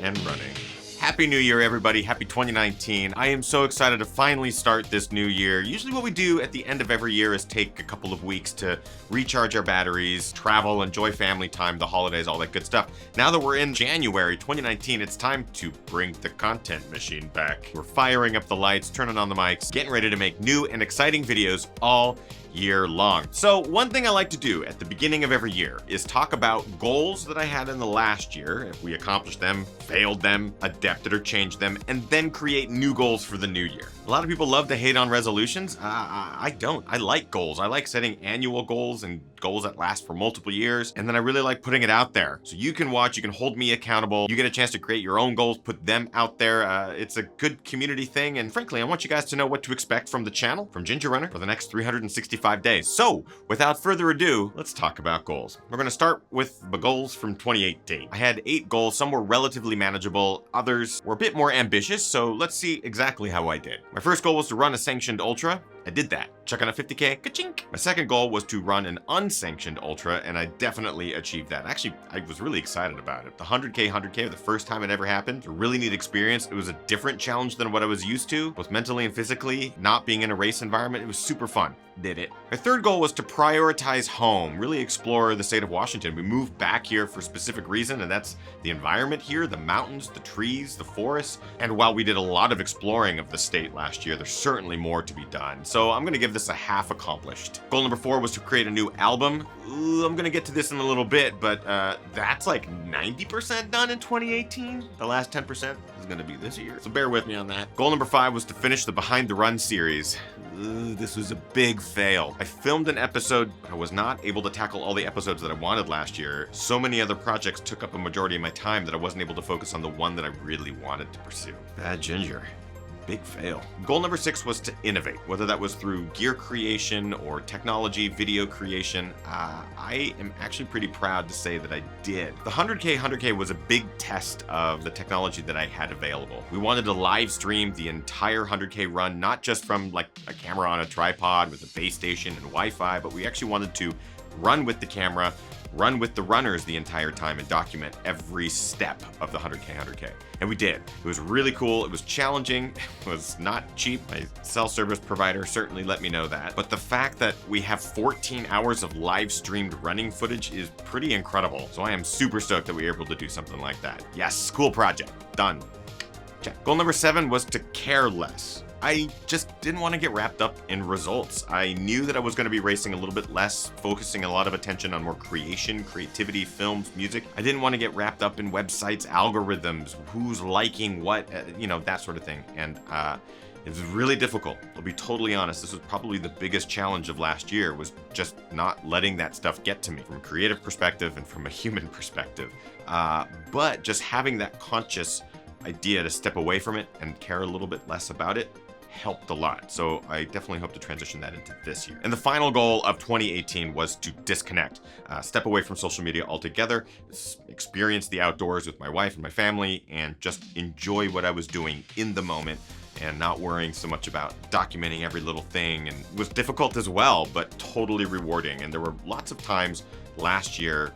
and running. Happy New Year, everybody. Happy 2019. I am so excited to finally start this new year. Usually what we do at the end of every year is take a couple of weeks to recharge our batteries, travel, enjoy family time, the holidays, all that good stuff. Now that we're in January 2019, it's time to bring the content machine back. We're firing up the lights, turning on the mics, getting ready to make new and exciting videos all year long. So one thing I like to do at the beginning of every year is talk about goals that I had in the last year, if we accomplished them, failed them, adapted or changed them, and then create new goals for the new year. A lot of people love to hate on resolutions. I don't. I like goals. I like setting annual goals and goals that last for multiple years. And then I really like putting it out there. So you can watch, you can hold me accountable. You get a chance to create your own goals, put them out there. It's a good community thing. And frankly, I want you guys to know what to expect from the channel, from Ginger Runner, for the next 365 days. So without further ado, let's talk about goals. We're going to start with the goals from 2018. I had 8 goals. Some were relatively manageable. Others were a bit more ambitious. So let's see exactly how I did. My first goal was to run a sanctioned ultra. I did that. Check on a 50K, ka-chink. My second goal was to run an unsanctioned ultra, and I definitely achieved that. Actually, I was really excited about it. The 100K, the first time it ever happened, a really neat experience. It was a different challenge than what I was used to, both mentally and physically, not being in a race environment. It was super fun. Did it. My third goal was to prioritize home, really explore the state of Washington. We moved back here for a specific reason, and that's the environment here, the mountains, the trees, the forests. And while we did a lot of exploring of the state last year, there's certainly more to be done. So I'm gonna give this a half accomplished. Goal number 4 was to create a new album. I'm gonna get to this in a little bit, but that's like 90% done in 2018. The last 10% is gonna be this year, so bear with me on that. Goal number 5 was to finish the Behind the Run series. This was a big fail. I filmed an episode, but I was not able to tackle all the episodes that I wanted last year. So many other projects took up a majority of my time that I wasn't able to focus on the one that I really wanted to pursue. Bad Ginger. Big fail. Goal number 6 was to innovate, whether that was through gear creation or technology, video creation. I am actually pretty proud to say that I did. The 100K was a big test of the technology that I had available. We wanted to live stream the entire 100K run, not just from like a camera on a tripod with a base station and Wi-Fi, but we actually wanted to run with the camera, run with the runners the entire time, and document every step of the 100K. And we did. It was really cool. It was challenging. It was not cheap. My cell service provider certainly let me know that. But the fact that we have 14 hours of live streamed running footage is pretty incredible. So I am super stoked that we were able to do something like that. Yes, cool project. Done. Check. Goal number 7 was to care less. I just didn't want to get wrapped up in results. I knew that I was going to be racing a little bit less, focusing a lot of attention on more creation, creativity, films, music. I didn't want to get wrapped up in websites, algorithms, who's liking what, that sort of thing. And it was really difficult. I'll be totally honest. This was probably the biggest challenge of last year, was just not letting that stuff get to me from a creative perspective and from a human perspective. But just having that conscious idea to step away from it and care a little bit less about it helped a lot. So I definitely hope to transition that into this year. And the final goal of 2018 was to disconnect, step away from social media altogether, experience the outdoors with my wife and my family, and just enjoy what I was doing in the moment and not worrying so much about documenting every little thing. And it was difficult as well, but totally rewarding. And there were lots of times last year,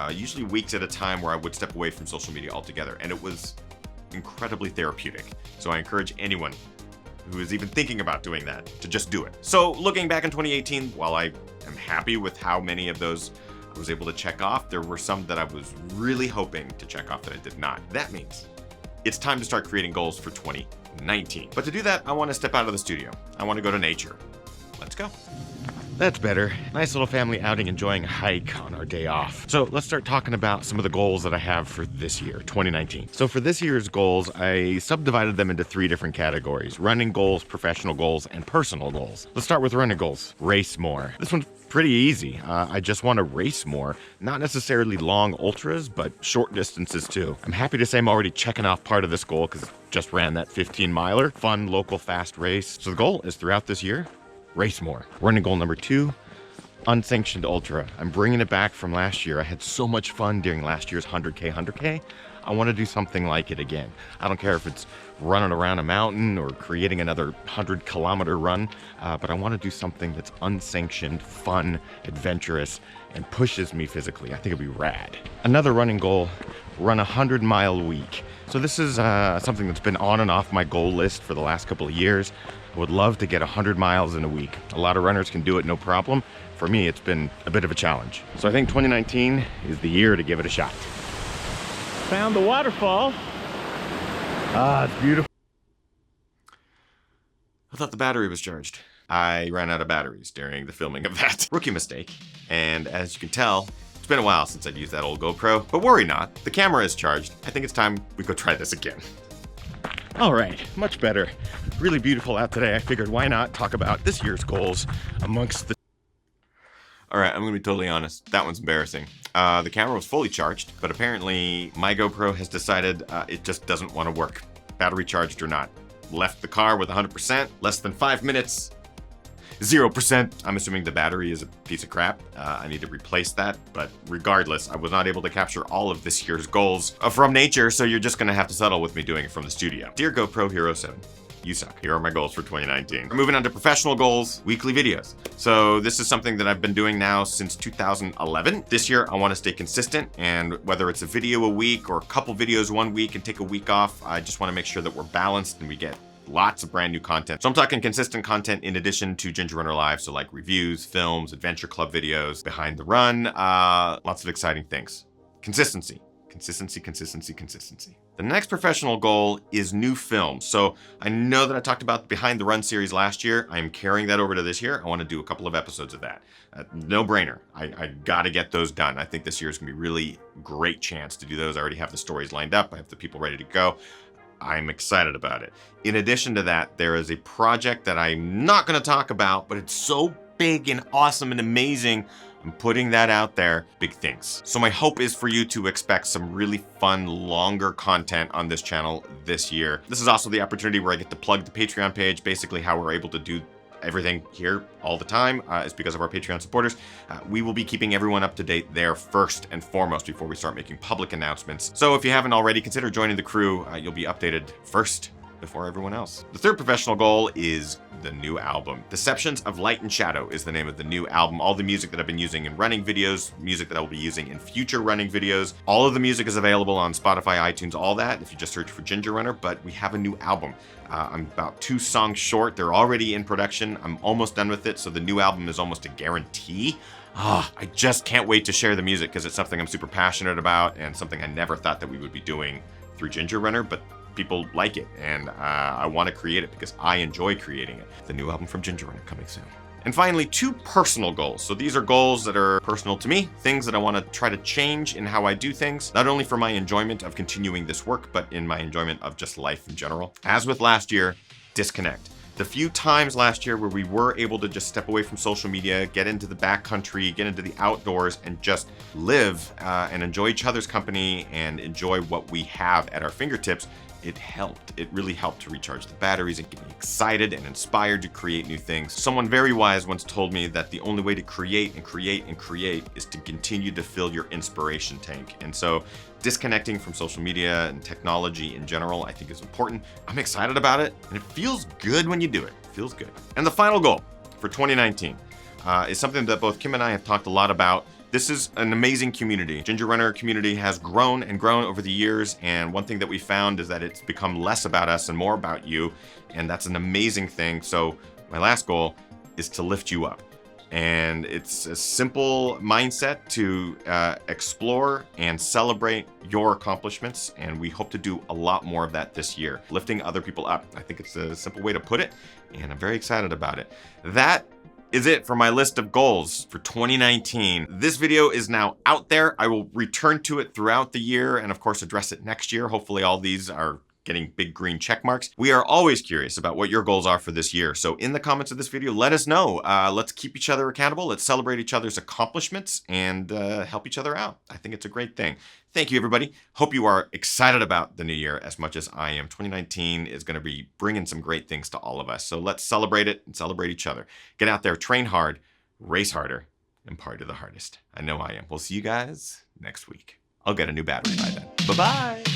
usually weeks at a time, where I would step away from social media altogether. And it was incredibly therapeutic. So I encourage anyone who is even thinking about doing that to just do it. So looking back in 2018, while I am happy with how many of those I was able to check off, there were some that I was really hoping to check off that I did not. That means it's time to start creating goals for 2019. But to do that, I want to step out of the studio. I want to go to nature. Let's go. That's better. Nice little family outing, enjoying a hike on our day off. So let's start talking about some of the goals that I have for this year, 2019. So for this year's goals, I subdivided them into 3 different categories: running goals, professional goals, and personal goals. Let's start with running goals. Race more. This one's pretty easy. I just want to race more. Not necessarily long ultras, but short distances too. I'm happy to say I'm already checking off part of this goal because I just ran that 15-miler. Fun, local, fast race. So the goal is throughout this year, race more. Running goal number 2, unsanctioned ultra. I'm bringing it back from last year. I had so much fun during last year's 100K. I want to do something like it again. I don't care if it's running around a mountain or creating another 100-kilometer run, but I want to do something that's unsanctioned, fun, adventurous, and pushes me physically. I think it'd be rad. Another running goal, run a 100-mile week. So this is something that's been on and off my goal list for the last couple of years. I would love to get 100 miles in a week. A lot of runners can do it, no problem. For me, it's been a bit of a challenge. So I think 2019 is the year to give it a shot. Found the waterfall. Ah, it's beautiful. I thought the battery was charged. I ran out of batteries during the filming of that. Rookie mistake. And as you can tell, it's been a while since I'd used that old GoPro, but worry not, the camera is charged. I think it's time we go try this again. All right, much better. Really beautiful out today. I figured why not talk about this year's goals amongst the... All right, I'm gonna be totally honest. That one's embarrassing. The camera was fully charged, but apparently my GoPro has decided it just doesn't want to work. Battery charged or not. Left the car with 100%, less than 5 minutes, 0%. I'm assuming the battery is a piece of crap. I need to replace that, but regardless, I was not able to capture all of this year's goals from nature, so you're just gonna have to settle with me doing it from the studio. Dear GoPro Hero 7, you suck. Here are my goals for 2019. We're moving on to professional goals, weekly videos. So this is something that I've been doing now since 2011. This year, I wanna stay consistent, and whether it's a video a week or a couple videos one week and take a week off, I just wanna make sure that we're balanced and we get lots of brand new content. So I'm talking consistent content in addition to Ginger Runner Live. So like reviews, films, adventure club videos, behind the run, lots of exciting things. Consistency, consistency, consistency, consistency. The next professional goal is new films. So I know that I talked about the Behind the Run series last year. I am carrying that over to this year. I want to do a couple of episodes of that. No brainer. I got to get those done. I think this year is going to be really great chance to do those. I already have the stories lined up. I have the people ready to go. I'm excited about it. In addition to that, there is a project that I'm not going to talk about, but it's so big and awesome and amazing. I'm putting that out there. Big things. So my hope is for you to expect some really fun, longer content on this channel this year. This is also the opportunity where I get to plug the Patreon page. Basically how we're able to do everything here all the time is because of our Patreon supporters. We will be keeping everyone up to date there first and foremost before we start making public announcements. So if you haven't already, consider joining the crew. You'll be updated first before everyone else. The third professional goal is the new album. Deceptions of Light and Shadow is the name of the new album. All the music that I've been using in running videos, music that I will be using in future running videos. All of the music is available on Spotify, iTunes, all that, if you just search for Ginger Runner, but we have a new album. I'm about 2 songs short. They're already in production. I'm almost done with it, so the new album is almost a guarantee. I just can't wait to share the music because it's something I'm super passionate about and something I never thought that we would be doing through Ginger Runner, but people like it, and I want to create it because I enjoy creating it. The new album from Ginger Runner coming soon. And finally, 2 personal goals. So these are goals that are personal to me, things that I want to try to change in how I do things, not only for my enjoyment of continuing this work, but in my enjoyment of just life in general. As with last year, disconnect. The few times last year where we were able to just step away from social media, get into the backcountry, get into the outdoors, and just live and enjoy each other's company and enjoy what we have at our fingertips, it helped. It really helped to recharge the batteries and get me excited and inspired to create new things. Someone very wise once told me that the only way to create and create and create is to continue to fill your inspiration tank. And so disconnecting from social media and technology in general, I think is important. I'm excited about it, and it feels good when you do it. It feels good. And the final goal for 2019 is something that both Kim and I have talked a lot about. This is an amazing community. Ginger Runner community has grown and grown over the years, and one thing that we found is that it's become less about us and more about you, and that's an amazing thing. So my last goal is to lift you up. And it's a simple mindset to explore and celebrate your accomplishments, and we hope to do a lot more of that this year, lifting other people up. I think it's a simple way to put it, and I'm very excited about it. That is it for my list of goals for 2019. This video is now out there. I will return to it throughout the year and of course address it next year. Hopefully all these are getting big green check marks. We are always curious about what your goals are for this year. So in the comments of this video, let us know. Let's keep each other accountable. Let's celebrate each other's accomplishments and help each other out. I think it's a great thing. Thank you, everybody. Hope you are excited about the new year as much as I am. 2019 is going to be bringing some great things to all of us. So let's celebrate it and celebrate each other. Get out there, train hard, race harder, and party the hardest. I know I am. We'll see you guys next week. I'll get a new battery by then. Bye-bye.